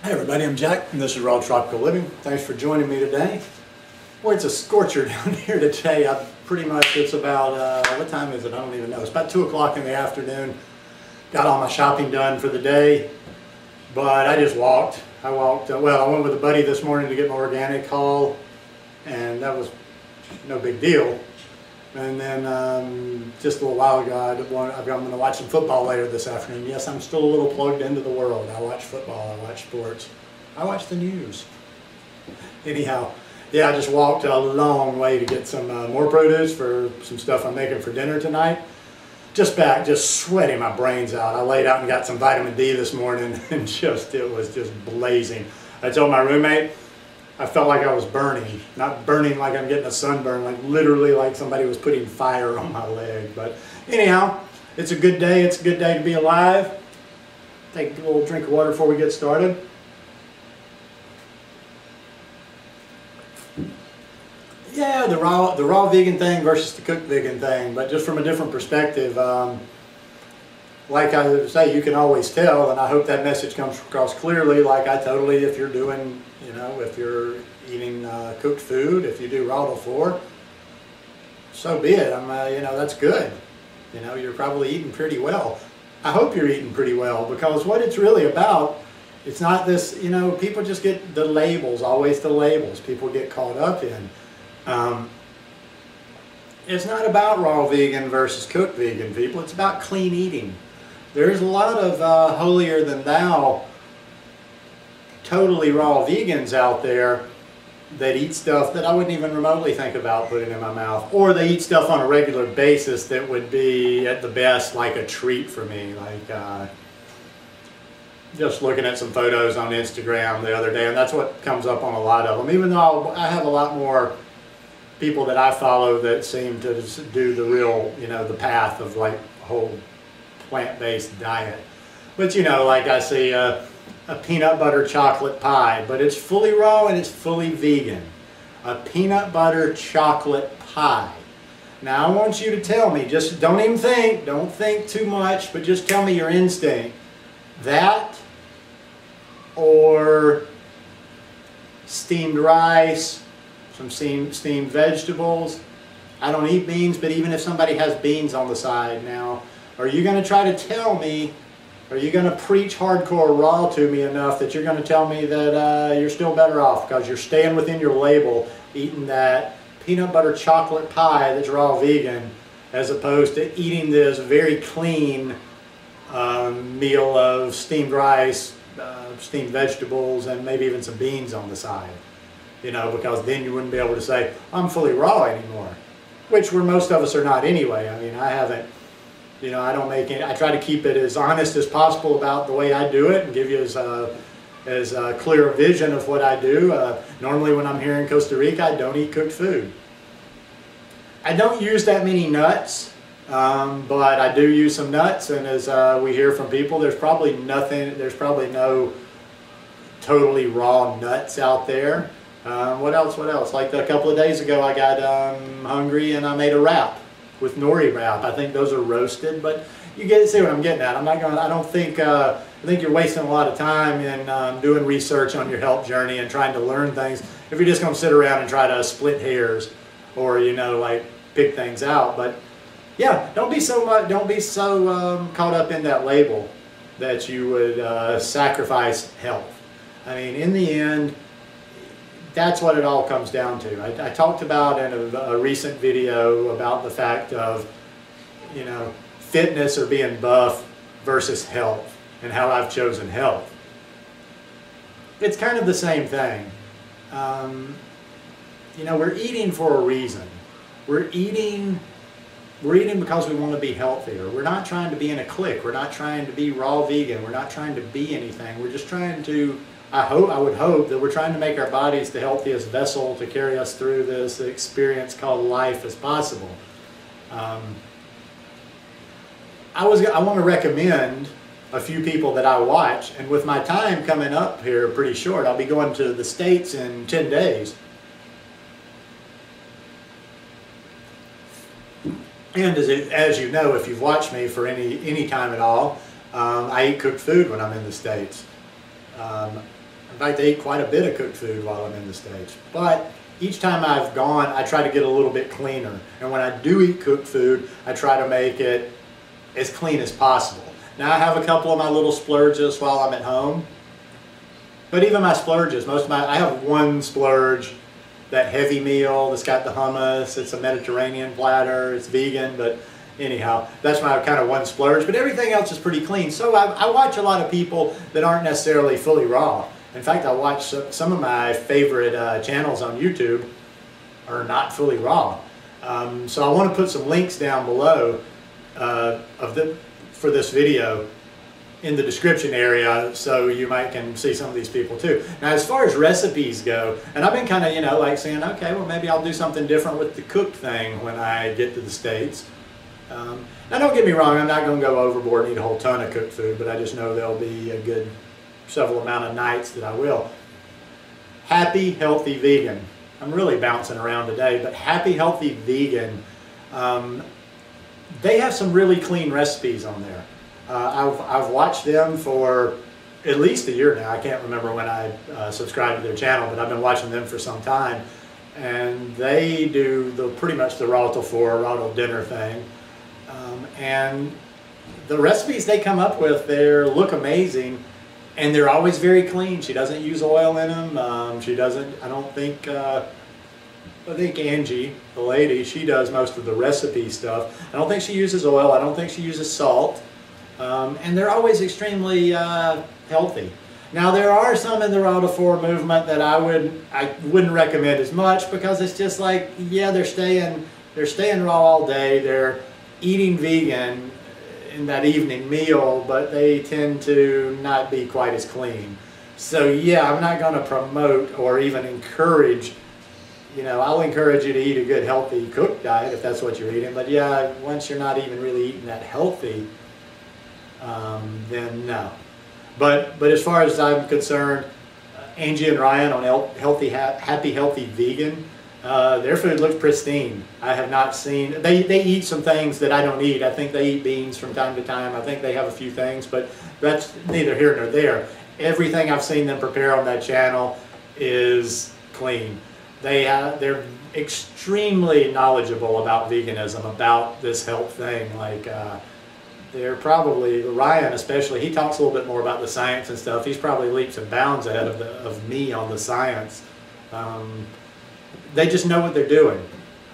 Hey everybody, I'm Jack and this is Raw Tropical Living. Thanks for joining me today. Boy, it's a scorcher down here today. It's about, what time is it? I don't even know. It's about 2 o'clock in the afternoon. Got all my shopping done for the day, but I just walked. I went with a buddy this morning to get my organic haul, and that was no big deal. And then just a little while ago, I'm going to watch some football later this afternoon. Yes, I'm still a little plugged into the world. I watch football, I watch sports, I watch the news. Anyhow, yeah, I just walked a long way to get some more produce for some stuff I'm making for dinner tonight. Just sweating my brains out. I laid out and got some vitamin D this morning, and it was just blazing. I told my roommate, I felt like I was burning. Not burning like I'm getting a sunburn, like literally like somebody was putting fire on my leg. But anyhow, it's a good day. It's a good day to be alive. Take a little drink of water before we get started. Yeah, the raw vegan thing versus the cooked vegan thing, but just from a different perspective. Like I say, you can always tell, and I hope that message comes across clearly. Like if you're doing, if you're eating cooked food, if you do raw to floor, so be it. That's good. You're probably eating pretty well. I hope you're eating pretty well, because what it's really about, it's not this, people just get the labels, always the labels people get caught up in. It's not about raw vegan versus cooked vegan, people. It's about clean eating. There's a lot of holier than thou, totally raw vegans out there that eat stuff that I wouldn't even remotely think about putting in my mouth. Or they eat stuff on a regular basis that would be, at the best, like a treat for me. Like just looking at some photos on Instagram the other day, and that's what comes up on a lot of them. Even though I have a lot more people that I follow that seem to do the real, the path of like whole plant-based diet. But like I see a peanut butter chocolate pie, but it's fully raw and it's fully vegan. A peanut butter chocolate pie. Now I want you to tell me, just don't think too much, but just tell me your instinct. That or steamed rice, some steamed vegetables. I don't eat beans, but even if somebody has beans on the side now, are you going to try to tell me, are you going to preach hardcore raw to me enough that you're going to tell me that you're still better off because you're staying within your label, eating that peanut butter chocolate pie that's raw vegan, as opposed to eating this very clean meal of steamed rice, steamed vegetables, and maybe even some beans on the side? Because then you wouldn't be able to say, I'm fully raw anymore, which most of us are not anyway. I mean, I haven't, I don't make any, I try to keep it as honest as possible about the way I do it and give you as clear a vision of what I do. Normally when I'm here in Costa Rica, I don't eat cooked food. I don't use that many nuts, but I do use some nuts, and as we hear from people, there's probably no totally raw nuts out there. What else? Like a couple of days ago, I got hungry and I made a wrap with nori wrap. I think those are roasted, but you see what I'm getting at. I think you're wasting a lot of time in doing research on your health journey and trying to learn things if you're just going to sit around and try to split hairs or like pick things out. But yeah, don't be so caught up in that label that you would sacrifice health. I mean, in the end, that's what it all comes down to. I talked about in a recent video about the fact of, fitness or being buff versus health, and how I've chosen health. It's kind of the same thing. We're eating for a reason. We're eating because we want to be healthier. We're not trying to be in a clique. We're not trying to be raw vegan. We're not trying to be anything. We're just trying to, I would hope that we're trying to make our bodies the healthiest vessel to carry us through this experience called life as possible. I want to recommend a few people that I watch, and with my time coming up here pretty short, I'll be going to the States in 10 days. And as you know, if you've watched me for any time at all, I eat cooked food when I'm in the States. In fact, I eat quite a bit of cooked food while I'm in the States. But each time I've gone, I try to get a little bit cleaner. And when I do eat cooked food, I try to make it as clean as possible. Now I have a couple of my little splurges while I'm at home. But even my splurges, I have one splurge, that heavy meal that's got the hummus. It's a Mediterranean platter. It's vegan, but anyhow, that's my kind of one splurge. But everything else is pretty clean. So I watch a lot of people that aren't necessarily fully raw. In fact, I watch some of my favorite channels on YouTube are not fully raw. So I want to put some links down below for this video in the description area, so you can see some of these people too. Now, as far as recipes go, and I've been kind of, like saying, okay, well, maybe I'll do something different with the cooked thing when I get to the States. Now, don't get me wrong, I'm not going to go overboard and eat a whole ton of cooked food, but I just know there'll be a good several amount of nights that I will. Happy Healthy Vegan. I'm really bouncing around today, but Happy Healthy Vegan, they have some really clean recipes on there. I've watched them for at least a year now. I can't remember when I subscribed to their channel, but I've been watching them for some time. And they do pretty much the raw till 4, raw till dinner thing. And the recipes they come up with, they look amazing, and they're always very clean. She doesn't use oil in them. She doesn't, I think Angie, the lady, she does most of the recipe stuff. I don't think she uses oil. I don't think she uses salt. And they're always extremely healthy. Now, there are some in the raw to 4 movement that I wouldn't recommend as much, because it's just like, yeah, they're staying raw all day. They're eating vegan in that evening meal, but they tend to not be quite as clean. So yeah, I'm not going to promote or even encourage. I'll encourage you to eat a good healthy cooked diet if that's what you're eating. But yeah, once you're not even really eating that healthy, then no. But as far as I'm concerned, Angie and Ryan on Happy Healthy Vegan, their food looks pristine. I have not seen, they eat some things that I don't eat. I think they eat beans from time to time. I think they have a few things, but that's neither here nor there. Everything I've seen them prepare on that channel is clean. They're extremely knowledgeable about veganism, about this health thing. They're probably, Ryan especially, he talks a little bit more about the science and stuff. He's probably leaps and bounds ahead of me on the science. They just know what they're doing.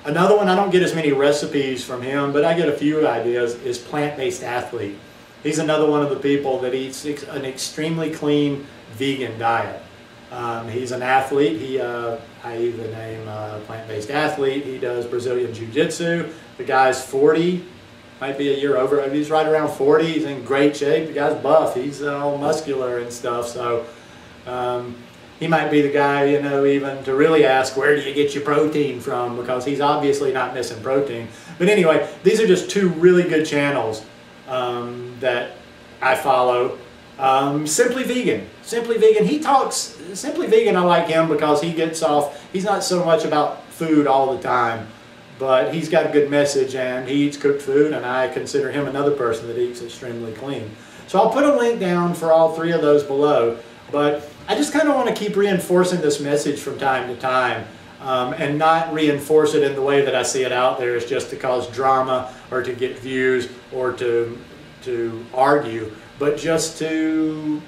Another one, I don't get as many recipes from him, but I get a few ideas, is Plant-Based Athlete. He's another one of the people that eats an extremely clean vegan diet. He's an athlete. I use the name Plant-Based Athlete. He does Brazilian Jiu-Jitsu. The guy's 40. Might be a year over. He's right around 40. He's in great shape. The guy's buff. He's all muscular and stuff. So he might be the guy, even to really ask, where do you get your protein from? Because he's obviously not missing protein. But anyway, these are just 2 really good channels that I follow. Simply Vegan. Simply Vegan. He talks, Simply Vegan, I like him because he gets off, he's not so much about food all the time. But he's got a good message, and he eats cooked food, and I consider him another person that eats extremely clean. So I'll put a link down for all 3 of those below. But I just kind of want to keep reinforcing this message from time to time, and not reinforce it in the way that I see it out there as just to cause drama or to get views or to argue, but just to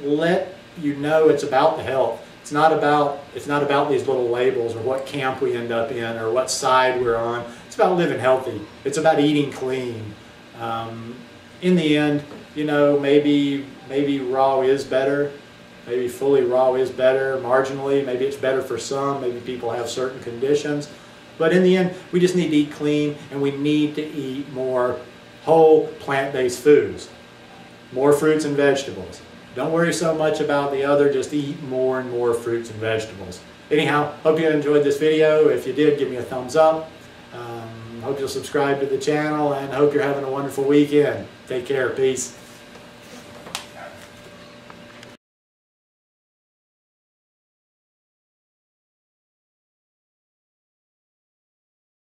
let you know it's about the health. It's not about these little labels or what camp we end up in or what side we're on. It's about living healthy. It's about eating clean. In the end, maybe raw is better. Maybe fully raw is better marginally. Maybe it's better for some. Maybe people have certain conditions. But in the end, we just need to eat clean, and we need to eat more whole plant-based foods. More fruits and vegetables. Don't worry so much about the other, just eat more and more fruits and vegetables. Anyhow, hope you enjoyed this video. If you did, give me a thumbs up. Hope you'll subscribe to the channel, and hope you're having a wonderful weekend. Take care. Peace.